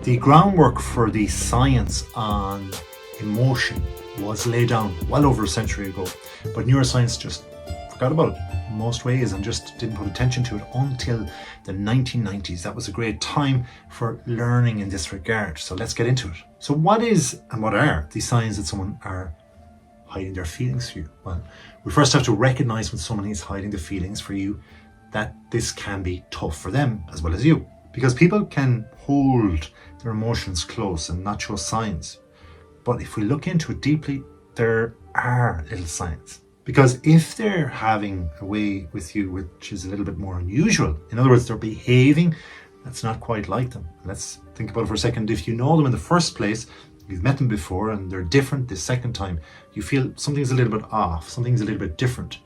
The groundwork for the science on emotion was laid down well over a century ago, but neuroscience just forgot about it in most ways and just didn't put attention to it until the 1990s. That was a great time for learning in this regard. So let's get into it. So what is and what are the signs that someone are hiding their feelings for you? Well, we first have to recognize when someone is hiding the feelings for you that this can be tough for them as well as you, because people can hold their emotions close and not show signs. But if we look into it deeply, there are little signs. Because if they're having a way with you which is a little bit more unusual, in other words, they're behaving that's not quite like them. Let's think about it for a second. If you know them in the first place, you've met them before and they're different the second time, you feel something's a little bit off, something's a little bit different,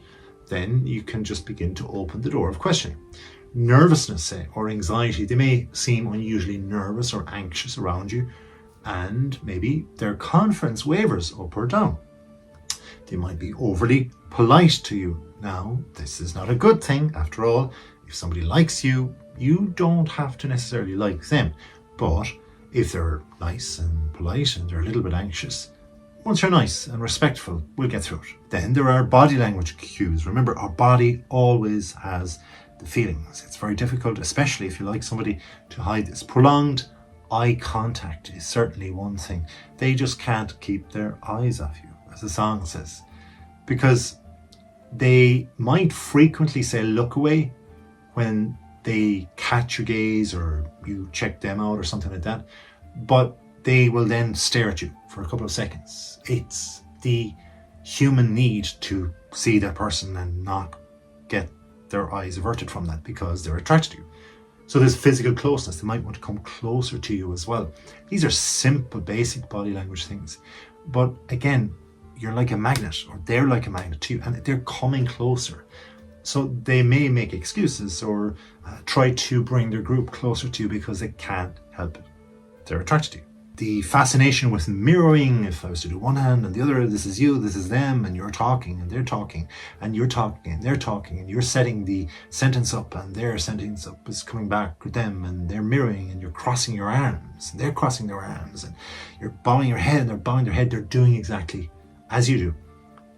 then you can just begin to open the door of questioning. Nervousness, say, or anxiety, they may seem unusually nervous or anxious around you, and maybe their confidence wavers up or down. They might be overly polite to you. Now, this is not a good thing. After all, if somebody likes you, you don't have to necessarily like them. But if they're nice and polite and they're a little bit anxious, once you're nice and respectful, we'll get through it. Then there are body language cues. Remember, our body always has the feelings. It's very difficult, especially if you like somebody, to hide this. Prolonged eye contact is certainly one thing. They just can't keep their eyes off you, as the song says, because they might frequently say look away when they catch your gaze or you check them out or something like that, but they will then stare at you for a couple of seconds. It's the human need to see that person and not get their eyes averted from that because they're attracted to you. So there's physical closeness. They might want to come closer to you as well. These are simple, basic body language things. But again, you're like a magnet, or they're like a magnet to you, and they're coming closer. So they may make excuses or try to bring their group closer to you because they can't help it. They're attracted to you. The fascination with mirroring, if I was to do one hand and the other, this is you, this is them, and you're talking and they're talking and you're talking and they're talking and you're setting the sentence up and their sentence up is coming back with them and they're mirroring and you're crossing your arms and they're crossing their arms and you're bowing your head and they're bowing their head. They're doing exactly as you do.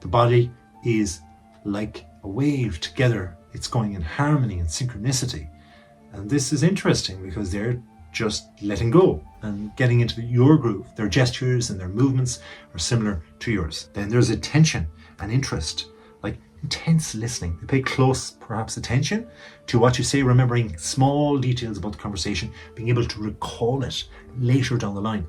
The body is like a wave together. It's going in harmony and synchronicity. And this is interesting because they're just letting go and getting into your groove. Their gestures and their movements are similar to yours. Then there's attention and interest, like intense listening. They pay close, perhaps, attention to what you say, remembering small details about the conversation, being able to recall it later down the line.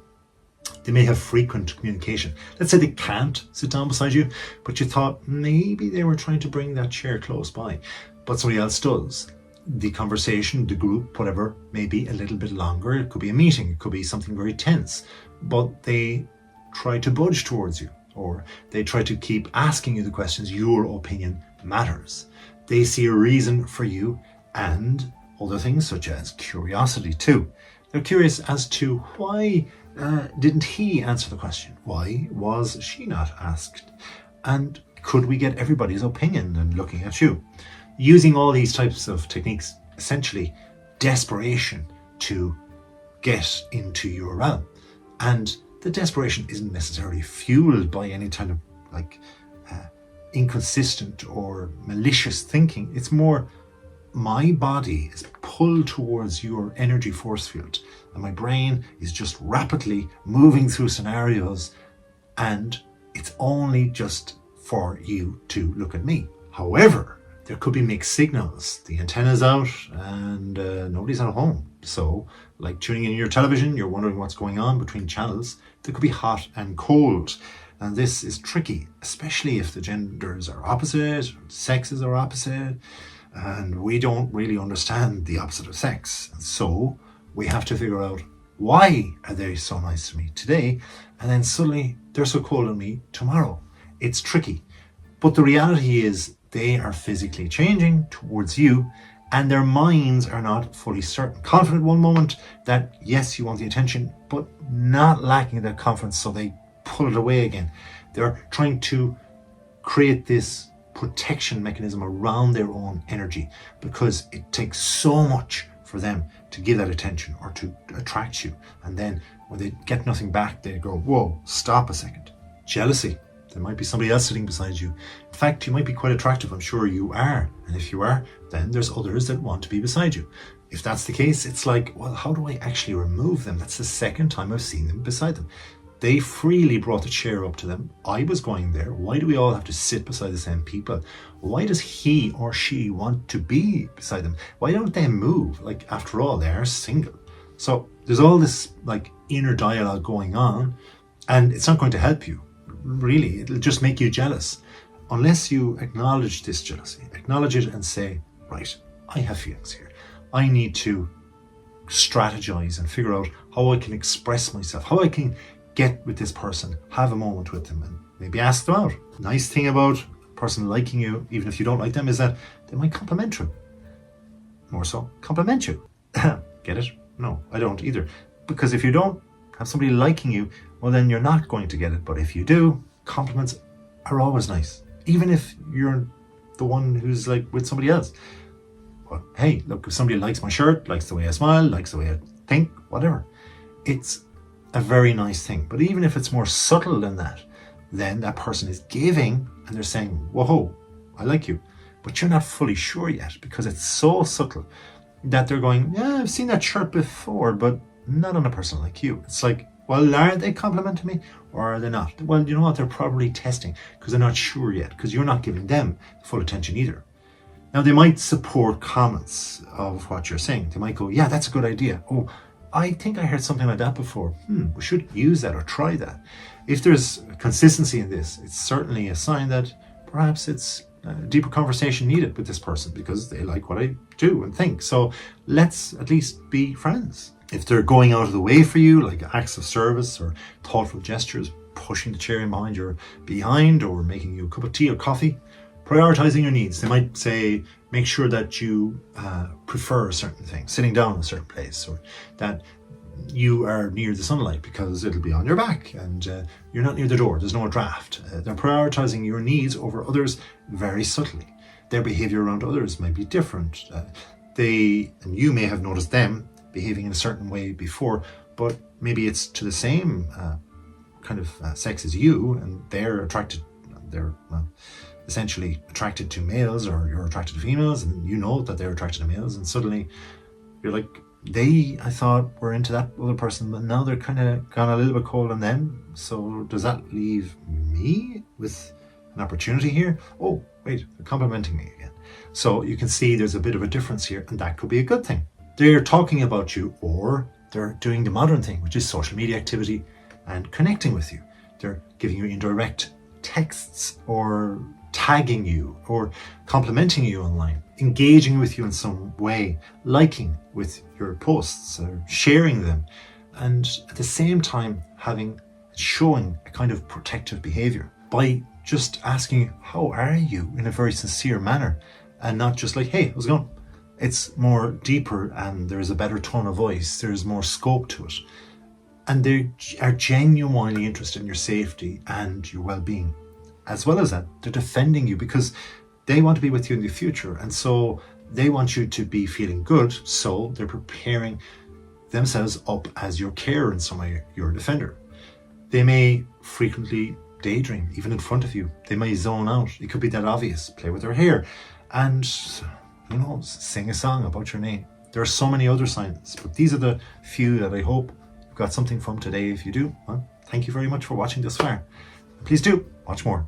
They may have frequent communication. Let's say they can't sit down beside you, but you thought maybe they were trying to bring that chair close by, but somebody else does. The conversation, the group, whatever, may be a little bit longer. It could be a meeting, it could be something very tense, but they try to budge towards you, or they try to keep asking you the questions. Your opinion matters. They see a reason for you and other things such as curiosity too. They're curious as to why didn't he answer the question? Why was she not asked? And could we get everybody's opinion and looking at you? Using all these types of techniques, essentially desperation to get into your realm. And the desperation isn't necessarily fueled by any kind of inconsistent or malicious thinking. It's more, my body is pulled towards your energy force field and my brain is just rapidly moving through scenarios, and it's only just for you to look at me. However, there could be mixed signals. The antenna's out and nobody's at home. So, like tuning in your television, you're wondering what's going on between channels. There could be hot and cold. And this is tricky, especially if the genders are opposite, or sexes are opposite, and we don't really understand the opposite of sex. And so we have to figure out, why are they so nice to me today, and then suddenly they're so cold on me tomorrow? It's tricky. But the reality is they are physically changing towards you, and their minds are not fully certain. Confident one moment that, yes, you want the attention, but not lacking that confidence, so they pull it away again. They're trying to create this protection mechanism around their own energy because it takes so much for them to give that attention or to attract you. And then when they get nothing back, they go, whoa, stop a second. Jealousy. There might be somebody else sitting beside you. In fact, you might be quite attractive. I'm sure you are. And if you are, then there's others that want to be beside you. If that's the case, it's like, well, how do I actually remove them? That's the second time I've seen them beside them. They freely brought the chair up to them. I was going there. Why do we all have to sit beside the same people? Why does he or she want to be beside them? Why don't they move? Like, after all, they are single. So there's all this like inner dialogue going on, and it's not going to help you. Really, it'll just make you jealous. Unless you acknowledge this jealousy, acknowledge it and say, right, I have feelings here. I need to strategize and figure out how I can express myself, how I can get with this person, have a moment with them, and maybe ask them out. Nice thing about a person liking you, even if you don't like them, is that they might compliment you. More so, compliment you. Get it? No, I don't either. Because if you don't have somebody liking you, well, then you're not going to get it. But if you do, compliments are always nice. Even if you're the one who's like with somebody else. But hey, look, if somebody likes my shirt, likes the way I smile, likes the way I think, whatever, it's a very nice thing. But even if it's more subtle than that, then that person is giving and they're saying, whoa, I like you. But you're not fully sure yet because it's so subtle that they're going, yeah, I've seen that shirt before, but not on a person like you. It's like, well, are they complimenting me or are they not? Well, you know what? They're probably testing because they're not sure yet because you're not giving them full attention either. Now, they might support comments of what you're saying. They might go, yeah, that's a good idea. Oh, I think I heard something like that before. We should use that or try that. If there's consistency in this, it's certainly a sign that perhaps it's a deeper conversation needed with this person because they like what I do and think. So let's at least be friends. If they're going out of the way for you, like acts of service or thoughtful gestures, pushing the chair in behind your behind or making you a cup of tea or coffee, prioritizing your needs. They might say, make sure that you prefer a certain thing, sitting down in a certain place, or that you are near the sunlight because it'll be on your back and you're not near the door, there's no draft. They're prioritizing your needs over others very subtly. Their behavior around others might be different. And you may have noticed them behaving in a certain way before, but maybe it's to the same kind of sex as you, and they're essentially attracted to males, or you're attracted to females, and you know that they're attracted to males, and suddenly you're like, I thought were into that other person, but now they're kind of gone a little bit cold on them. So does that leave me with an opportunity here? Oh, wait, they're complimenting me again. So you can see there's a bit of a difference here, and that could be a good thing. They're talking about you, or they're doing the modern thing, which is social media activity and connecting with you. They're giving you indirect texts or tagging you or complimenting you online, engaging with you in some way, liking with your posts or sharing them, and at the same time showing a kind of protective behavior by just asking, how are you, in a very sincere manner, and not just like, hey, how's it going? It's more deeper, and there's a better tone of voice, there's more scope to it, and they are genuinely interested in your safety and your well-being. As well as that, they're defending you because they want to be with you in the future, and so they want you to be feeling good, so they're preparing themselves up as your carer in some way, your defender. They may frequently daydream, even in front of you. They may zone out. It could be that obvious. Play with their hair and, who knows, sing a song about your name. There are so many other signs, but these are the few that I hope you've got something from today. If you do, well, thank you very much for watching this far. Please do watch more.